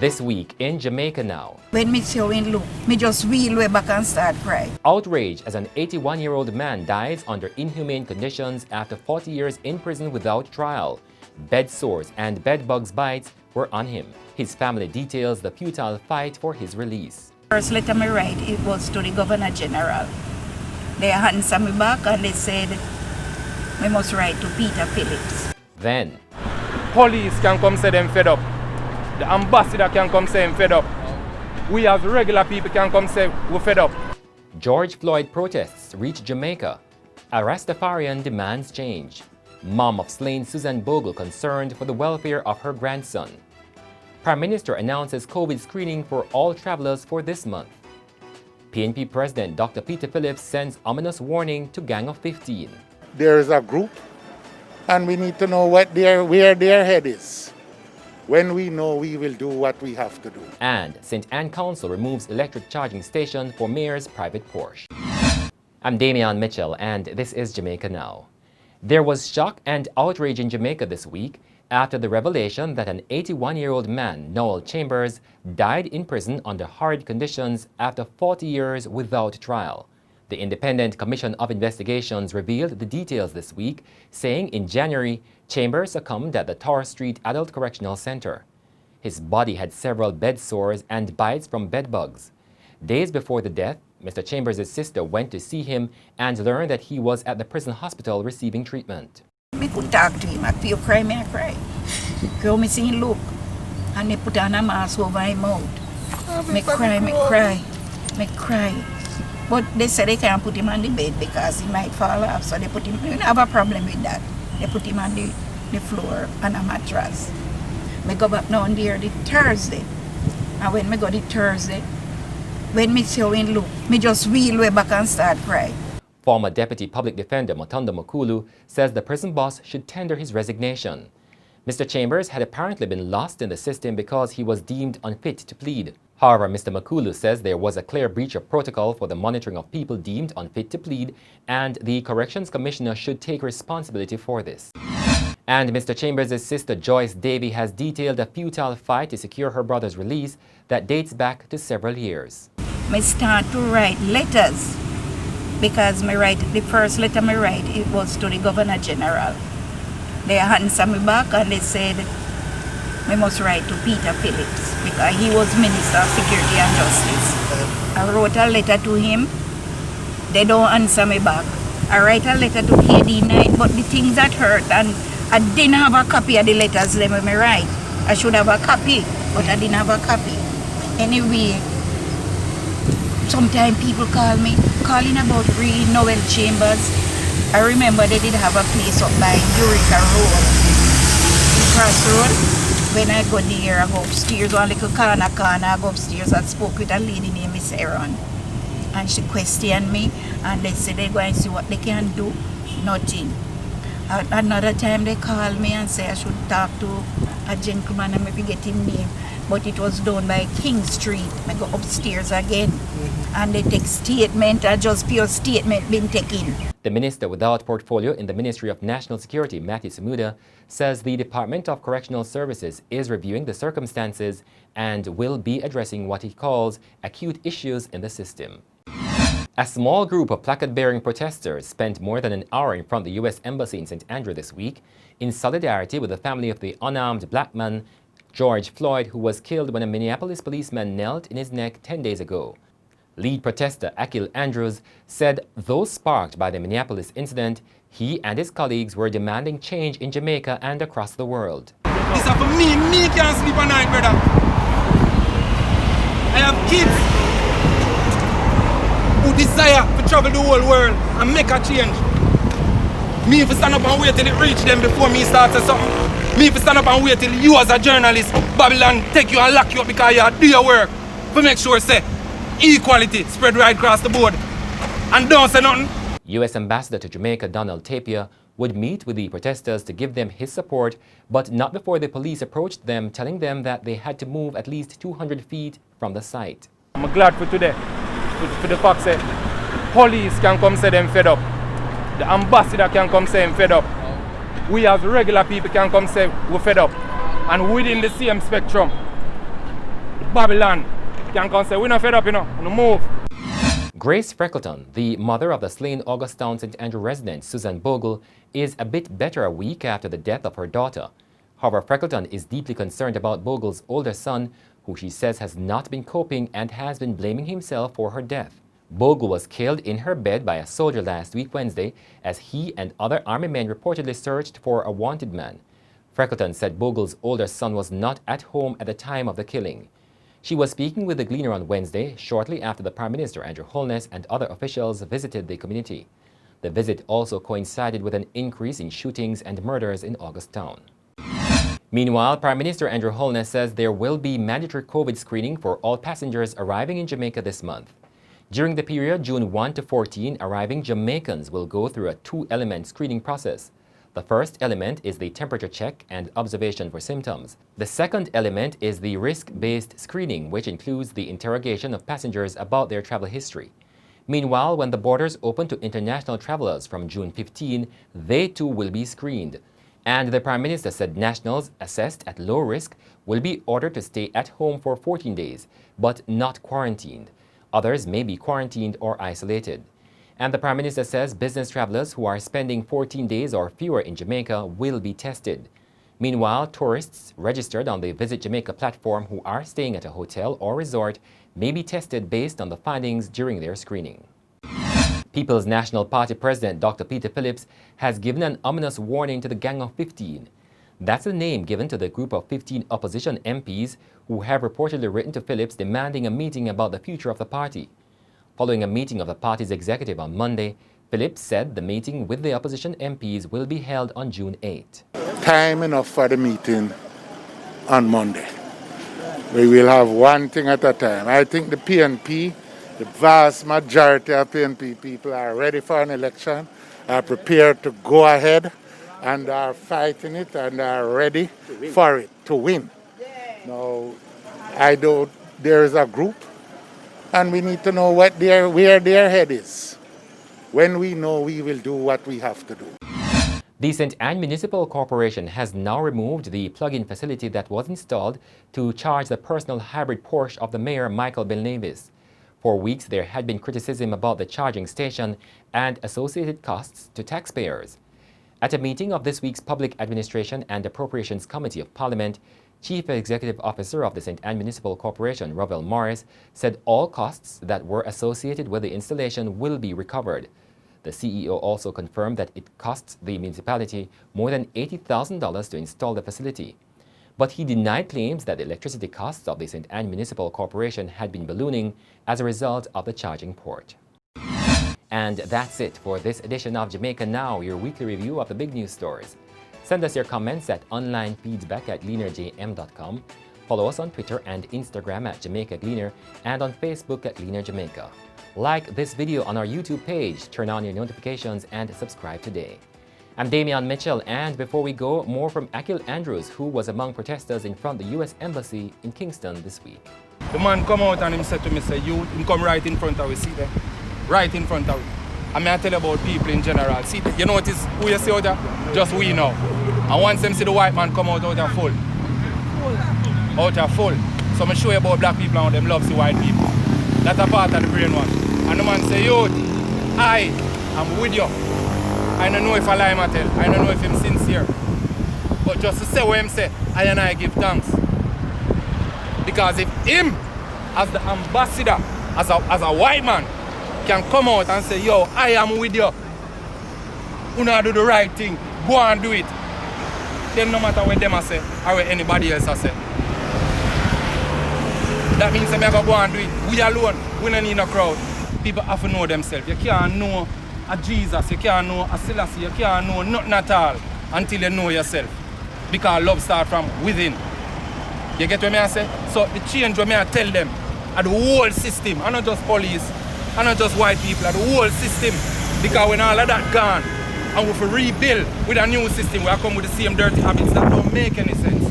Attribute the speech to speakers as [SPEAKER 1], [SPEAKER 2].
[SPEAKER 1] This week in Jamaica Now.
[SPEAKER 2] When me see when look, me just wheel way back and start crying.
[SPEAKER 1] Outrage as an 81-year-old man dies under inhumane conditions after 40 years in prison without trial. Bed sores and bed bugs bites were on him. His family details the futile fight for his release.
[SPEAKER 2] First letter me write, it was to the Governor General. They answered me back and they said, we must write to Peter Phillips.
[SPEAKER 1] Then,
[SPEAKER 3] police can come say them fed up. The ambassador can come say him fed up. We as regular people can come say we're fed up.
[SPEAKER 1] George Floyd protests reach Jamaica. A Rastafarian demands change. Mom of slain Susan Bogle concerned for the welfare of her grandson. Prime Minister announces COVID screening for all travelers for this month. PNP President Dr. Peter Phillips sends ominous warning to Gang of 15.
[SPEAKER 4] There is a group and we need to know where their head is. When we know, we will do what we have to do.
[SPEAKER 1] And St. Anne Council removes electric charging station for mayor's private Porsche. I'm Damian Mitchell and this is Jamaica Now. There was shock and outrage in Jamaica this week after the revelation that an 81-year-old man, Noel Chambers, died in prison under horrid conditions after 40 years without trial. The Independent Commission of Investigations revealed the details this week, saying in January, Chambers succumbed at the Torres Street Adult Correctional Center. His body had several bed sores and bites from bed bugs. Days before the death, Mr. Chambers' sister went to see him and learned that he was at the prison hospital receiving treatment.
[SPEAKER 2] Me could talk to him, I feel cry, me I cry. Girl, me see him look, and they put on a mask over his mouth. Me cry. But they said they can't put him on the bed because he might fall off, so they put him, we don't have a problem with that. They put him on the floor on a mattress. Me go back down there the Thursday, and when me go the Thursday, when me see him look, me just wheel way back and start cry.
[SPEAKER 1] Former Deputy Public Defender Motondo Makulu says the prison boss should tender his resignation. Mr. Chambers had apparently been lost in the system because he was deemed unfit to plead. However, Mr. Makulu says there was a clear breach of protocol for the monitoring of people deemed unfit to plead, and the Corrections Commissioner should take responsibility for this. And Mr. Chambers' sister Joyce Davy has detailed a futile fight to secure her brother's release that dates back to several years.
[SPEAKER 2] I start to write letters because the first letter I write, it was to the Governor General. They answered me back and they said, we must write to Peter Phillips because he was Minister of Security and Justice. I wrote a letter to him. They don't answer me back. I write a letter to KD Knight, but the things that hurt, and I didn't have a copy of the letters they made me write. I should have a copy, but I didn't have a copy. Anyway, sometimes people calling about free Noel Chambers. I remember they did have a place up by Eureka Road, Crossroad. When I go there, I go upstairs, one little corner, I go upstairs and spoke with a lady named Miss Aaron. And she questioned me, and they said they're going to see what they can do. Nothing. Another time they called me and said I should talk to a gentleman and maybe get him name. But it was done by King Street. I go upstairs again. And they take statement, just pure statement being taken.
[SPEAKER 1] The minister without portfolio in the Ministry of National Security, Matthew Samuda, says the Department of Correctional Services is reviewing the circumstances and will be addressing what he calls acute issues in the system. A small group of placard-bearing protesters spent more than an hour in front of the U.S. Embassy in St. Andrew this week in solidarity with the family of the unarmed black man, George Floyd, who was killed when a Minneapolis policeman knelt in his neck 10 days ago. Lead protester Akil Andrews said though sparked by the Minneapolis incident, he and his colleagues were demanding change in Jamaica and across the world.
[SPEAKER 3] This is for me. Me can't sleep at night, brother. I have kids who desire to travel the whole world and make a change. Me if I stand up and wait till it reach them before me start to something. Me if I stand up and wait till you as a journalist, Babylon take you and lock you up because you do your work. To make sure say equality spread right across the board. And don't say nothing.
[SPEAKER 1] U.S. Ambassador to Jamaica Donald Tapia would meet with the protesters to give them his support, but not before the police approached them, telling them that they had to move at least 200 feet from the site.
[SPEAKER 3] I'm glad for today, for the fact that police can come say them fed up. The ambassador can come say him fed up. We as regular people can come say we're fed up. And within the same spectrum, Babylon can come say, we're not fed up, you know, no move.
[SPEAKER 1] Grace Freckleton, the mother of the slain Augustown St. Andrew resident Susan Bogle, is a bit better a week after the death of her daughter. However, Freckleton is deeply concerned about Bogle's older son, who she says has not been coping and has been blaming himself for her death. Bogle was killed in her bed by a soldier last week Wednesday as he and other army men reportedly searched for a wanted man. Freckleton said Bogle's older son was not at home at the time of the killing. She was speaking with the Gleaner on Wednesday, shortly after the Prime Minister Andrew Holness and other officials visited the community. The visit also coincided with an increase in shootings and murders in Augustown. Meanwhile, Prime Minister Andrew Holness says there will be mandatory COVID screening for all passengers arriving in Jamaica this month. During the period June 1 to 14, arriving Jamaicans will go through a two-element screening process. The first element is the temperature check and observation for symptoms. The second element is the risk-based screening, which includes the interrogation of passengers about their travel history. Meanwhile, when the borders open to international travelers from June 15, they too will be screened. And the Prime Minister said nationals assessed at low risk will be ordered to stay at home for 14 days, but not quarantined. Others may be quarantined or isolated. And the Prime Minister says business travelers who are spending 14 days or fewer in Jamaica will be tested. Meanwhile, tourists registered on the Visit Jamaica platform who are staying at a hotel or resort may be tested based on the findings during their screening. People's National Party President Dr. Peter Phillips has given an ominous warning to the Gang of 15. That's the name given to the group of 15 opposition MPs who have reportedly written to Phillips demanding a meeting about the future of the party. Following a meeting of the party's executive on Monday, Phillips said the meeting with the opposition MPs will be held on June 8.
[SPEAKER 4] Time enough for the meeting on Monday. We will have one thing at a time. I think the PNP, the vast majority of PNP people are ready for an election, are prepared to go ahead and are fighting it and are ready for it to win. Now, there is a group and we need to know where their head is. When we know, we will do what we have to do.
[SPEAKER 1] The St. Anne Municipal Corporation has now removed the plug-in facility that was installed to charge the personal hybrid Porsche of the mayor, Michael Bellamy. For weeks, there had been criticism about the charging station and associated costs to taxpayers. At a meeting of this week's Public Administration and Appropriations Committee of Parliament, Chief Executive Officer of the St. Anne Municipal Corporation, Rovell Morris, said all costs that were associated with the installation will be recovered. The CEO also confirmed that it costs the municipality more than $80,000 to install the facility. But he denied claims that the electricity costs of the St. Anne Municipal Corporation had been ballooning as a result of the charging port. And that's it for this edition of Jamaica Now, your weekly review of the big news stories. Send us your comments at onlinefeedback@gleanerjm.com. Follow us on Twitter and Instagram at Jamaica Gleaner and on Facebook at Gleaner Jamaica. Like this video on our YouTube page, turn on your notifications and subscribe today. I'm Damian Mitchell, and before we go, more from Akil Andrews, who was among protesters in front of the U.S. Embassy in Kingston this week.
[SPEAKER 3] The man come out and him said to me, say, you come right in front of us, see there? Right in front of us. I mean, I tell you about people in general. See, you notice who you see out there? Just we know. And once them see the white man come out there full. Out there full. So I'm show you about black people and how them love the white people. That's a part of the brainwash. And the man say, yo, I am with you. I don't know if I lie, I tell. I don't know if I'm sincere. But just to say what him say, I and I give thanks. Because if him, as the ambassador, as a white man, can come out and say, yo, I am with you. You know, do the right thing. Go and do it. Then no matter what them say or what anybody else say. That means that I go and do it. We alone. We don't need no crowd. People have to know themselves. You can't know a Jesus, you can't know a Selassie, you can't know nothing at all until you know yourself. Because love starts from within. You get what I say? So the change what I tell them, and the whole system, and not just police, and not just white people, and the whole system. Because when all of that gone, and we have to rebuild with a new system, we come with the same dirty habits that don't make any sense.